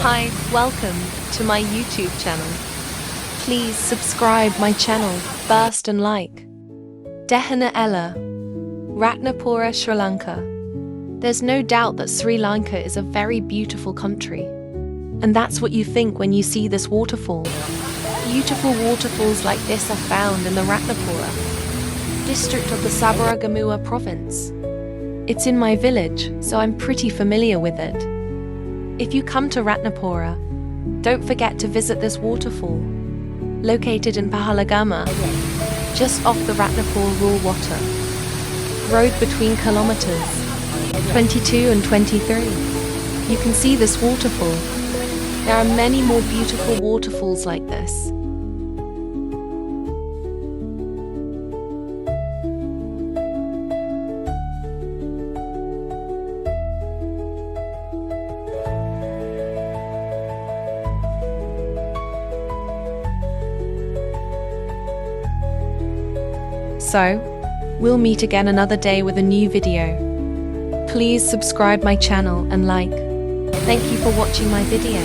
Hi, welcome to my YouTube channel. Please subscribe my channel, first and like. Dehena Ella, Ratnapura, Sri Lanka. There's no doubt that Sri Lanka is a very beautiful country. And that's what you think when you see this waterfall. Beautiful waterfalls like this are found in the Ratnapura district of the Sabaragamuwa province. It's in my village, so I'm pretty familiar with it. If you come to Ratnapura, don't forget to visit this waterfall, located in Pahalagama, just off the Ratnapura-Wewelwatta road between kilometers 22 and 23. You can see this waterfall. There are many more beautiful waterfalls like this. So, we'll meet again another day with a new video. Please subscribe my channel and like. Thank you for watching my video.